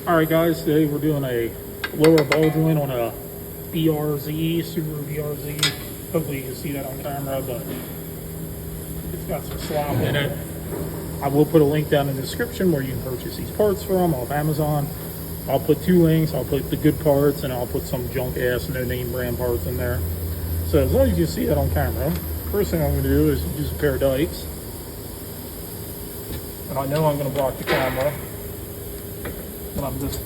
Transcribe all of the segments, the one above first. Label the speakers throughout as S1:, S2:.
S1: Alright guys, today we're doing a lower ball joint on a BRZ, Subaru BRZ. Hopefully you can see that on camera, but it's got some slop in it. I will put a link down in the description where you can purchase these parts from off Amazon. I'll put two links. I'll put the good parts and I'll put some junk ass no name brand parts in there. So as long as you see that on camera, first thing I'm going to do is use a pair of dikes. And I know I'm going to block the camera. And I'm just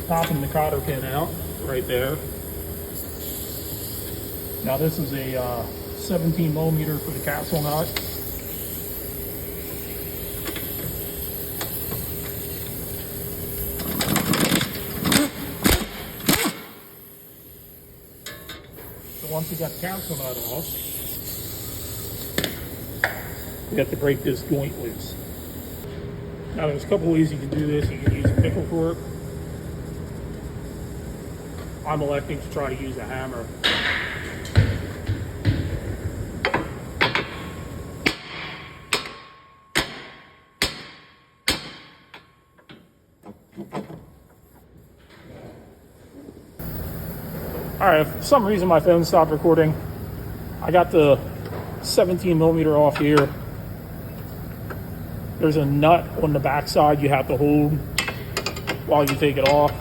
S1: popping the cotter pin out right there. Now this is a 17 millimeter for the capsule nut. So once you got the capsule nut off, you have to break this joint loose. Now there's a couple ways you can do this. You can use a pickle fork. I'm electing to try to use a hammer. Alright, for some reason my phone stopped recording. I got the 17 millimeter off here. There's a nut on the back side you have to hold while you take it off.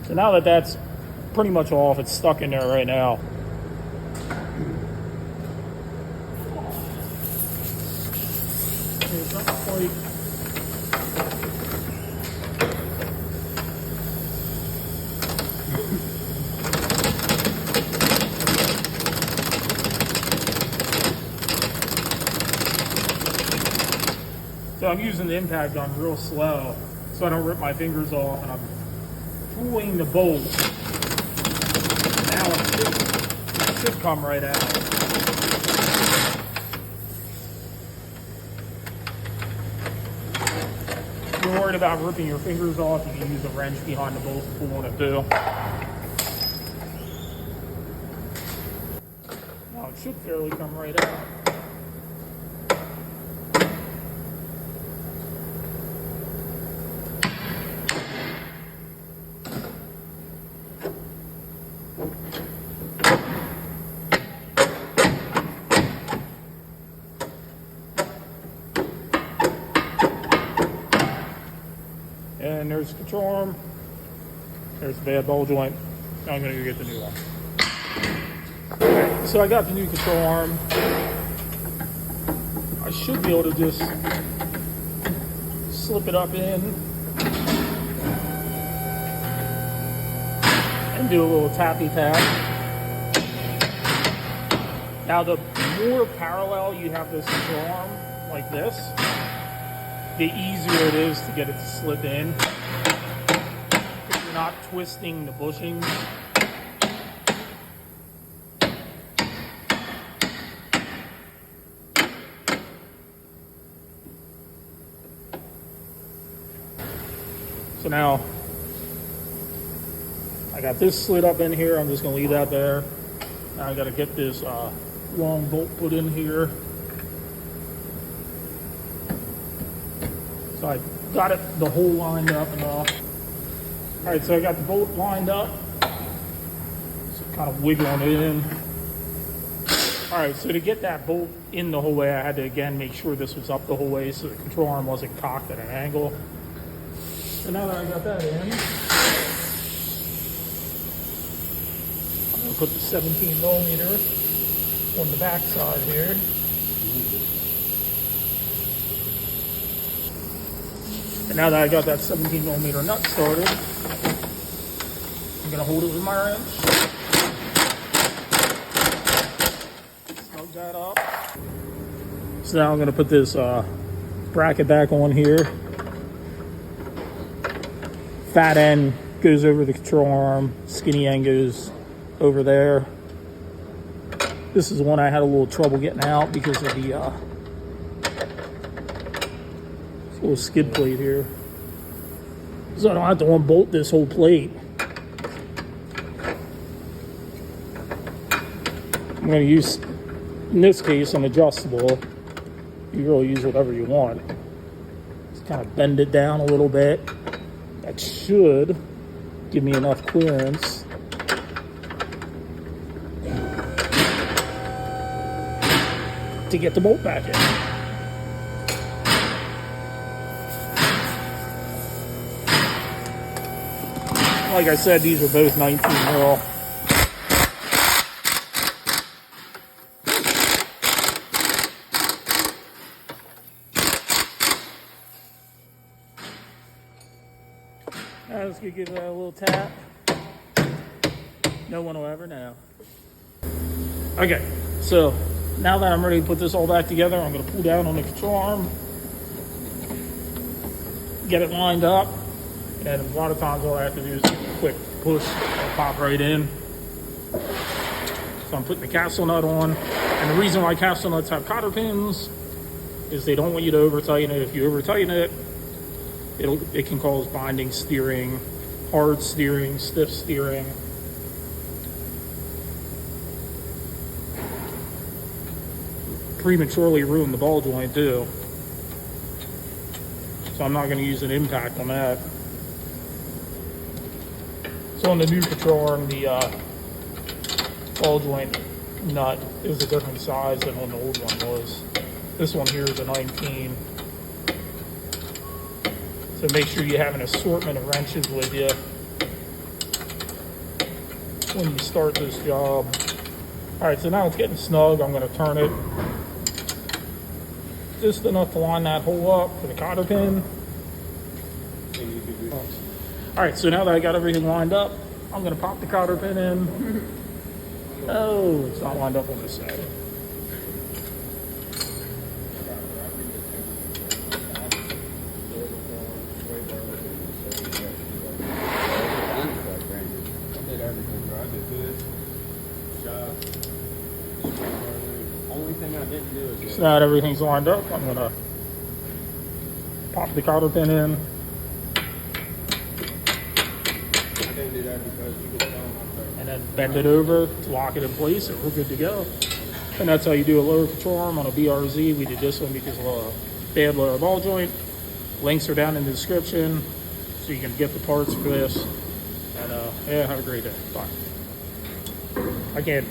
S1: So now that that's pretty much off, it's stuck in there right now. Here's that plate. So I'm using the impact gun real slow so I don't rip my fingers off, and I'm pulling the bolt. Now it should come right out. If you're worried about ripping your fingers off, you can use a wrench behind the bolt to pull on it too. Now it should fairly come right out. And there's the control arm. There's the bad ball joint. Now I'm going to go get the new one. Okay, so I got the new control arm. I should be able to just slip it up in and do a little tappy tap. Now the more parallel you have this control arm like this, the easier it is to get it to slip in. If you're not twisting the bushings. So now I got this slid up in here. I'm just going to leave that there. Now I got to get this long bolt put in here. So I got it, the hole lined up and all. Alright, so I got the bolt lined up. So kind of wiggling it in. Alright, so to get that bolt in the whole way, I had to again make sure this was up the whole way so the control arm wasn't cocked at an angle. So now that I got that in, I'm going to put the 17 millimeter on the back side here. And now that I got that 17 millimeter nut started, I'm going to hold it with my wrench. Snug that up. So now I'm going to put this bracket back on here. Fat end goes over the control arm, skinny end goes over there. This is the one I had a little trouble getting out because of the little skid plate here. So I don't have to unbolt this whole plate. I'm going to use In this case, an adjustable. You really use whatever you want. Just kind of bend it down a little bit. That should give me enough clearance. To get the bolt back in. Like I said, these are both 19 mil. Let's give that a little tap. No one will ever know. Okay, so now that I'm ready to put this all back together, I'm going to pull down on the control arm, get it lined up, and a lot of times all I have to do is a quick push and pop right in. So I'm putting the castle nut on, and the reason why castle nuts have cotter pins is they don't want you to over tighten it. If you over tighten it, it can cause binding steering, hard steering, stiff steering. Prematurely ruin the ball joint too. So I'm not going to use an impact on that. So on the new control arm, the ball joint nut is a different size than what the old one was. This one here is a 19. So make sure you have an assortment of wrenches with you when you start this job. All right, so now it's getting snug. I'm going to turn it just enough to line that hole up for the cotter pin. All right, so now that I got everything lined up, I'm going to pop the cotter pin in. Oh, it's not lined up on this side. So now that everything's lined up, I'm going to pop the cotter pin in. And then bend it over to lock it in place, and we're good to go. And that's how you do a lower control arm on a BRZ. We did this one because of a bad lower ball joint. Links are down in the description, so you can get the parts for this. And yeah, have a great day. Bye. I can't